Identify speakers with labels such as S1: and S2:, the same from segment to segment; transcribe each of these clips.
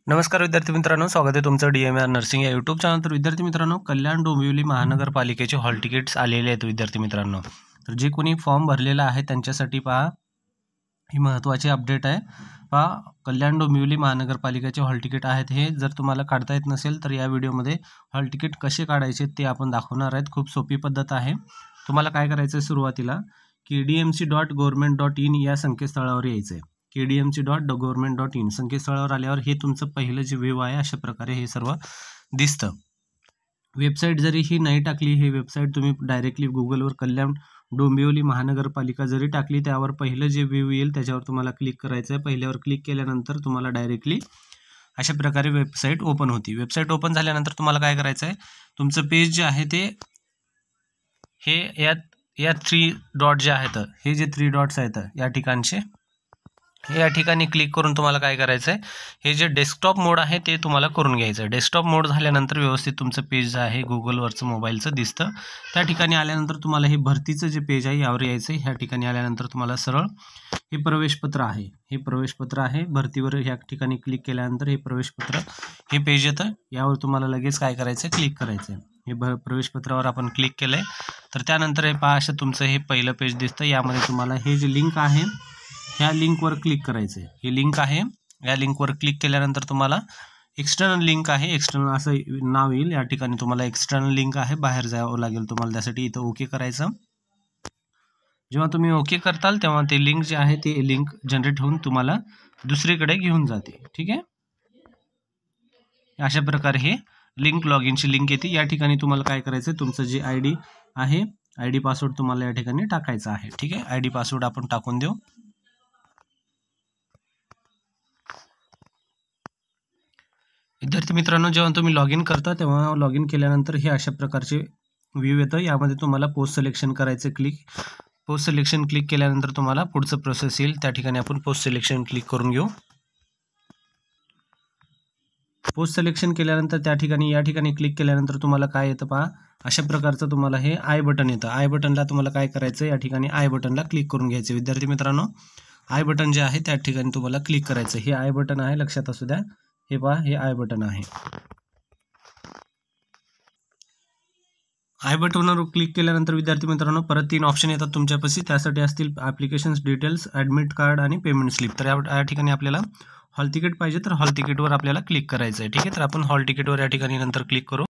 S1: नमस्कार विद्यार्थी मित्रांनो, स्वागत आहे तुमचं DMR नर्सिंग या यूट्यूब चॅनल। तर विद्यार्थी मित्रांनो, कल्याण डोंबिवली महानगरपालिकेचे हॉल तिकीट्स आलेले आहेत विद्यार्थी मित्रांनो। तर जे कोणी फॉर्म भरलेला आहे त्यांच्यासाठी पहा, ही महत्त्वाची अपडेट आहे। पहा, कल्याण डोंबिवली महानगरपालिकेचे हॉल तिकीट आहेत। हे जर तुम्हाला काढता येत नसेल तर या व्हिडिओमध्ये हॉल तिकीट कसे काढायचे ते आपण दाखवणार आहेत। खूप सोपी पद्धत आहे। तुम्हाला काय करायचं आहे, सुरुवातीला kdmc.government.in या संकेतस्थळावर यायचं आहे। kdmc.government.in संकेतस्थळावर आल्यावर हे तुमचं पहिलं जे व्ह्यू आहे, अशा प्रकारे हे सर्व दिसतं। वेबसाईट जरी ही नाही टाकली, ही वेबसाईट तुम्ही डायरेक्टली गुगलवर कल्याण डोंबिवली महानगरपालिका जरी टाकली, त्यावर पहिलं जे व्ह्यू येईल त्याच्यावर तुम्हाला क्लिक करायचं आहे। पहिल्यावर क्लिक केल्यानंतर तुम्हाला डायरेक्टली अशा प्रकारे वेबसाईट ओपन होती। वेबसाईट ओपन झाल्यानंतर तुम्हाला काय करायचं आहे, तुमचं पेज जे आहे ते हे या 3 डॉट जे आहेत, हे जे 3 डॉट्स आहेत या ठिकाणचे, या ठिकाणी क्लिक करून तुम्हाला काय करायचं आहे, हे जे डेस्कटॉप मोड आहे ते तुम्हाला करून घ्यायचं आहे। डेस्कटॉप मोड झाल्यानंतर व्यवस्थित तुमचं पेज जे आहे गुगलवरचं मोबाईलचं दिसतं। त्या ठिकाणी आल्यानंतर तुम्हाला हे भरतीचं जे पेज आहे यावर यायचं आहे। ह्या ठिकाणी आल्यानंतर तुम्हाला सरळ हे प्रवेशपत्र आहे, हे प्रवेशपत्र आहे। भरतीवर ह्या ठिकाणी क्लिक केल्यानंतर हे प्रवेशपत्र हे पेज येतं। यावर तुम्हाला लगेच काय करायचं आहे, क्लिक करायचं आहे। हे प्रवेशपत्रावर आपण क्लिक केलं आहे तर त्यानंतर हे पहा, असं तुमचं हे पहिलं पेज दिसतं। यामध्ये तुम्हाला हे जे लिंक आहे ह्या लिंकवर क्लिक करायचं आहे। ही लिंक आहे, या लिंकवर क्लिक केल्यानंतर तुम्हाला एक्सटर्नल लिंक आहे, एक्सटर्नल असं नाव येईल। या ठिकाणी तुम्हाला एक्सटर्नल लिंक आहे, बाहेर जावं लागेल तुम्हाला, त्यासाठी इथं ओके करायचं। जेव्हा तुम्ही ओके करताल तेव्हा ते लिंक जे आहे ते लिंक जनरेट होऊन तुम्हाला दुसरीकडे घेऊन जाते। ठीक आहे, अशा प्रकारे हे लिंक लॉगिनची लिंक येते। या ठिकाणी तुम्हाला काय करायचं, तुमचं जे ID आहे, ID पासवर्ड तुम्हाला या ठिकाणी टाकायचा आहे। ठीक आहे, ID पासवर्ड आपण टाकून देऊ। विद्यार्थी मित्रांनो, जेव्हा तुम्ही लॉग इन करता तेव्हा लॉग इन केल्यानंतर हे अशा प्रकारचे व्ह्यू येतं। यामध्ये तुम्हाला पोस्ट सिलेक्शन करायचं, पोस्ट सिलेक्शन क्लिक केल्यानंतर तुम्हाला पुढचं प्रोसेस येईल। त्या ठिकाणी आपण पोस्ट सिलेक्शन क्लिक करून घेऊ। पोस्ट सिलेक्शन केल्यानंतर त्या ठिकाणी या ठिकाणी क्लिक केल्यानंतर तुम्हाला काय येतं पहा, अशा प्रकारचं तुम्हाला हे आय बटन येतं। आय बटनला तुम्हाला काय करायचं, या ठिकाणी आय बटनला क्लिक करून घ्यायचं। विद्यार्थी मित्रांनो, आय बटन जे आहे त्या ठिकाणी तुम्हाला क्लिक करायचं। हे आय बटन आहे, लक्षात असू द्या। हे पहा, हे आय बटन आहे। आय बटनवर क्लिक केल्यानंतर विद्यार्थी मित्रांनो परत 3 ऑप्शन येतात तुमच्यापाशी। त्यासाठी असतील ॲप्लिकेशन्स डिटेल्स, ॲडमिट कार्ड आणि पेमेंट स्लिप। तर या ठिकाणी आपल्याला हॉल तिकीट पाहिजे तर हॉल तिकीटवर आपल्याला क्लिक करायचं आहे। ठीक आहे, तर आपण हॉल तिकीटवर या ठिकाणी नंतर क्लिक करू।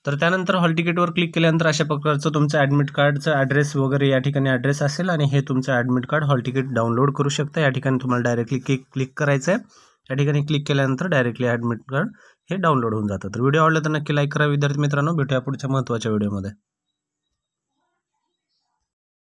S1: तर त्यानंतर हॉल तिकीटवर क्लिक केल्यानंतर अशा प्रकारचं तुमचं ॲडमिट कार्डचं ॲड्रेस वगैरे या ठिकाणी ॲड्रेस असेल आणि हे तुमचं admit card hall ticket download करू शकता। या ठिकाणी तुम्हाला डायरेक्टली क्लिक करायचं आहे। या ठिकाणी क्लिक केल्यानंतर डायरेक्टली ॲडमिट कार्ड हे डाउनलोड होऊन जातं। तर व्हिडिओ आवडला तर नक्की लाईक करा विद्यार्थी मित्रांनो। भेटूया पुढच्या महत्त्वाच्या व्हिडिओमध्ये।